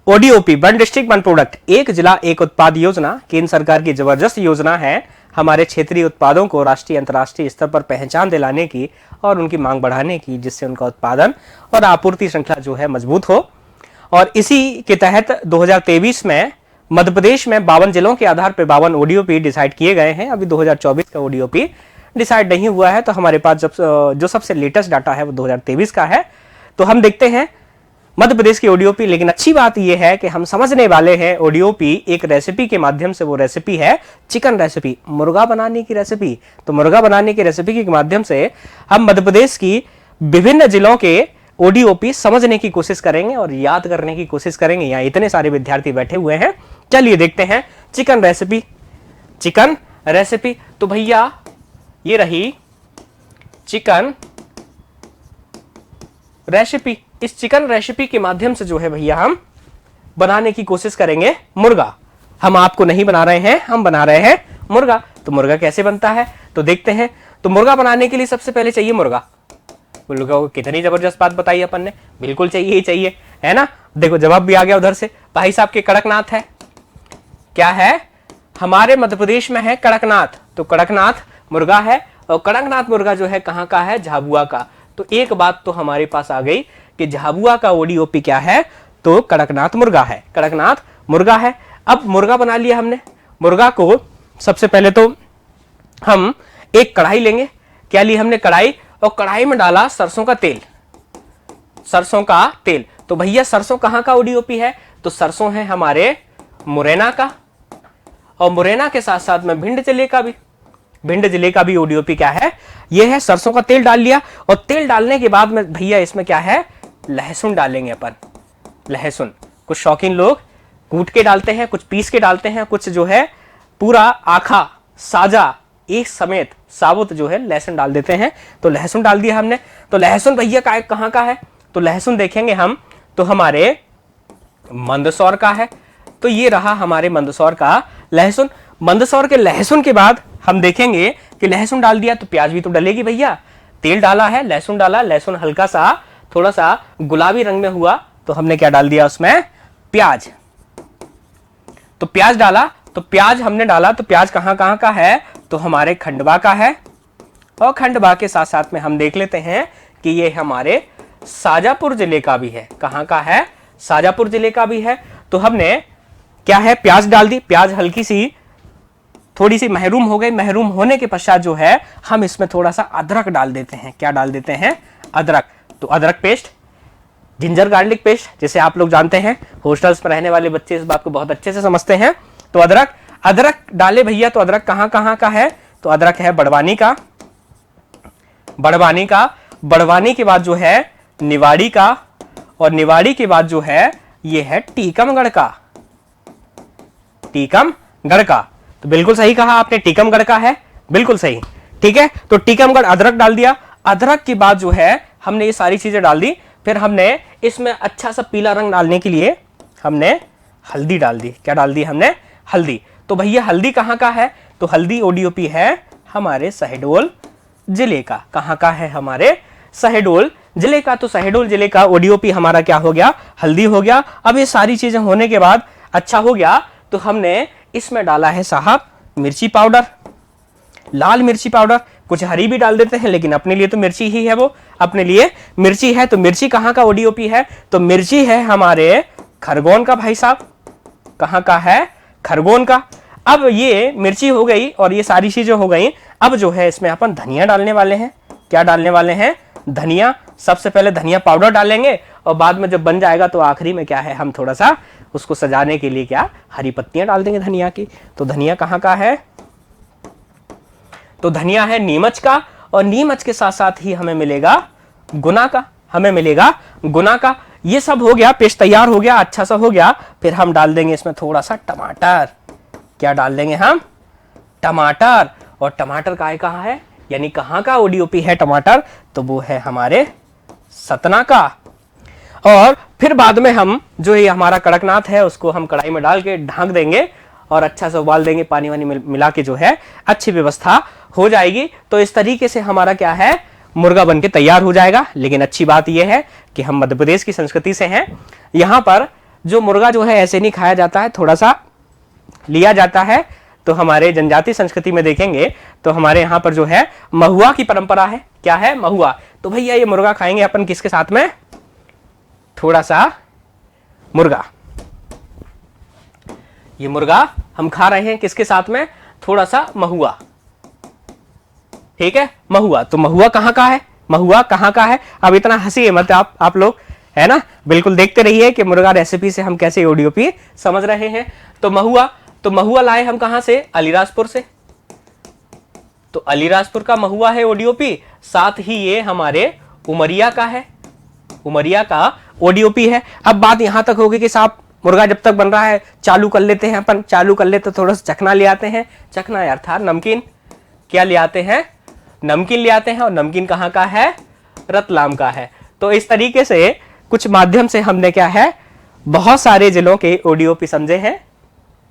ODOP, one district one product, एक जिला एक उत्पाद योजना केंद्र सरकार की जबरदस्त योजना है हमारे क्षेत्रीय उत्पादों को राष्ट्रीय अंतर्राष्ट्रीय स्तर पर पहचान दिलाने की और उनकी मांग बढ़ाने की, जिससे उनका उत्पादन और आपूर्ति श्रृंखला जो है मजबूत हो। और इसी के तहत 2023 में मध्य प्रदेश में 52 जिलों के आधार पर 52 ओडीओपी डिसाइड किए गए हैं। अभी 2024 का ओडीओपी डिसाइड नहीं हुआ है, तो हमारे पास जो सबसे लेटेस्ट डाटा है वो 2023 का है। तो हम देखते हैं मध्य प्रदेश की ओडीओपी। लेकिन अच्छी बात यह है कि हम समझने वाले हैं ओडीओपी एक रेसिपी के माध्यम से। वो रेसिपी है चिकन रेसिपी, मुर्गा बनाने की रेसिपी। तो मुर्गा बनाने की रेसिपी के माध्यम से हम मध्य प्रदेश की विभिन्न जिलों के ओडीओपी समझने की कोशिश करेंगे और याद करने की कोशिश करेंगे। यहाँ इतने सारे विद्यार्थी बैठे हुए हैं, चलिए देखते हैं चिकन रेसिपी। चिकन रेसिपी तो भैया ये रही चिकन रेसिपी। इस चिकन रेसिपी के माध्यम से जो है भैया हम बनाने की कोशिश करेंगे मुर्गा। हम आपको नहीं बना रहे हैं, हम बना रहे हैं मुर्गा। तो मुर्गा कैसे बनता है तो देखते हैं। तो मुर्गा बनाने के लिए सबसे पहले चाहिए मुर्गा। मुर्गा को कितनी जबरदस्त बात बताई अपन ने, बिल्कुल चाहिए ही चाहिए, है ना। देखो जवाब भी आ गया उधर से, भाई साहब के कड़कनाथ है। क्या है हमारे मध्य प्रदेश में है कड़कनाथ। तो कड़कनाथ मुर्गा है और कड़कनाथ मुर्गा जो है कहां का है, झाबुआ का। तो एक बात तो हमारे पास आ गई कि झाबुआ का ओडीओपी क्या है, तो कड़कनाथ मुर्गा है। कड़कनाथ मुर्गा है। अब मुर्गा बना लिया हमने। मुर्गा को सबसे पहले तो हम एक कढ़ाई लेंगे। क्या ली हमने, कढ़ाई, और कढ़ाई में डाला सरसों का तेल। सरसों का तेल। तो भैया सरसों कहां का ओडीओपी है, तो सरसों है हमारे मुरैना का, और मुरैना के साथ साथ में भिंड जिले का भी। भिंड जिले का भी ओडीओपी क्या है, यह है। सरसों का तेल डाल लिया और तेल डालने के बाद में भैया इसमें क्या है, लहसुन डालेंगे अपन। लहसुन कुछ शौकीन लोग कूट के डालते हैं, कुछ पीस के डालते हैं, कुछ जो है पूरा आखा साजा एक समेत साबुत जो है लहसुन डाल देते हैं। तो लहसुन डाल दिया हमने। तो लहसुन भैया कहां का है, तो लहसुन देखेंगे हम तो हमारे मंदसौर का है। तो ये रहा हमारे मंदसौर का लहसुन। मंदसौर के लहसुन के बाद हम देखेंगे कि लहसुन डाल दिया तो प्याज भी तो डलेगी भैया। तेल डाला है, लहसुन डाला, लहसुन हल्का सा थोड़ा सा गुलाबी रंग में हुआ तो हमने क्या डाल दिया उसमें, प्याज। तो प्याज डाला, तो प्याज हमने डाला, तो प्याज कहां का है, तो हमारे खंडवा का है। और खंडवा के साथ साथ में हम देख लेते हैं कि ये हमारे शाजापुर जिले का भी है। कहां का है, शाजापुर जिले का भी है। तो हमने क्या है, प्याज डाल दी। प्याज हल्की सी थोड़ी सी महरूम हो गई। महरूम होने के पश्चात जो है हम इसमें थोड़ा सा अदरक डाल देते हैं। क्या डाल देते हैं, अदरक। तो अदरक पेस्ट, जिंजर गार्लिक पेस्ट, जैसे आप लोग जानते हैं, हॉस्टल्स में रहने वाले बच्चे इस बात को बहुत अच्छे से समझते हैं। तो अदरक डाले भैया। तो अदरक कहां का है, तो अदरक है बड़वानी का। बड़वानी के बाद जो है निवाड़ी का, और निवाड़ी के बाद जो है ये है टीकमगढ़ का। टीकमगढ़ का, तो बिल्कुल सही कहा आपने, टीकमगढ़ का है, बिल्कुल सही। ठीक है, तो टीकमगढ़, अदरक डाल दिया। अदरक के बाद जो है हमने ये सारी चीजें डाल दी। फिर हमने इसमें अच्छा सा पीला रंग डालने के लिए हमने हल्दी डाल दी। क्या डाल दी हमने, हल्दी। तो भैया हल्दी कहां का है, तो हल्दी ओडीओपी है हमारे शहडोल जिले का। कहां का है, हमारे शहडोल जिले का। तो शहडोल जिले का ओडीओपी हमारा क्या हो गया, हल्दी हो गया। अब ये सारी चीजें होने के बाद अच्छा हो गया तो हमने इसमें डाला है साहब मिर्ची पाउडर, लाल मिर्ची पाउडर। कुछ हरी भी डाल देते हैं, लेकिन अपने लिए तो मिर्ची ही है, वो अपने लिए मिर्ची है। तो मिर्ची कहां का ओडीओपी है, तो मिर्ची है हमारे खरगोन का भाई साहब। कहां का है, खरगोन का। अब ये मिर्ची हो गई और ये सारी चीजें हो गई। अब जो है इसमें अपन धनिया डालने वाले हैं। क्या डालने वाले हैं, धनिया। सबसे पहले धनिया पाउडर डालेंगे और बाद में जब बन जाएगा तो आखिरी में क्या है, हम थोड़ा सा उसको सजाने के लिए क्या हरी पत्तियां डाल देंगे धनिया की। तो धनिया कहां का है, तो धनिया है नीमच का। और नीमच के साथ साथ ही हमें मिलेगा गुना का, हमें मिलेगा गुना का। ये सब हो गया, पेस्ट तैयार हो गया, अच्छा सा हो गया। फिर हम डाल देंगे इसमें थोड़ा सा टमाटर। क्या डाल देंगे हम, टमाटर। और टमाटर कहां है, यानी कहां का ओडीओपी है टमाटर, तो वो है हमारे सतना का। और फिर बाद में हम जो ये हमारा कड़कनाथ है उसको हम कढ़ाई में डाल के ढक देंगे और अच्छा सा उबाल देंगे, पानी वानी मिला के जो है अच्छी व्यवस्था हो जाएगी। तो इस तरीके से हमारा क्या है, मुर्गा बनके तैयार हो जाएगा। लेकिन अच्छी बात यह है कि हम मध्य प्रदेश की संस्कृति से हैं, यहाँ पर जो मुर्गा जो है ऐसे नहीं खाया जाता है, थोड़ा सा लिया जाता है। तो हमारे जनजाति संस्कृति में देखेंगे तो हमारे यहाँ पर जो है महुआ की परंपरा है। क्या है? महुआ। तो भैया ये मुर्गा खाएंगे अपन किसके साथ में? थोड़ा सा मुर्गा। ये मुर्गा हम खा रहे हैं किसके साथ में? थोड़ा सा महुआ। ठीक है, महुआ। तो महुआ कहाँ का है? महुआ कहाँ का है? अब इतना हंसी मत आप लोग, है ना। बिल्कुल देखते रहिए कि मुर्गा रेसिपी से हम कैसे ओडीओपी समझ रहे हैं। तो महुआ लाए हम कहां से? अलीराजपुर से। तो अलीराजपुर का महुआ है ओडीओपी, साथ ही ये हमारे उमरिया का है, उमरिया का ओडीओपी है। अब बात यहां तक होगी कि साहब मुर्गा जब तक बन रहा है चालू कर लेते हैं अपन, चालू कर लेते थोड़ा सा चखना ले आते हैं। चखना अर्थात नमकीन। क्या ले आते हैं? नमकीन ले आते हैं। और नमकीन कहाँ का है? रतलाम का है। तो इस तरीके से कुछ माध्यम से हमने क्या है, बहुत सारे जिलों के ओडीओपी समझे हैं।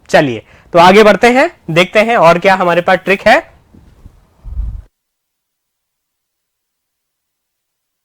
चलिए तो आगे बढ़ते हैं, देखते हैं और क्या हमारे पास ट्रिक है।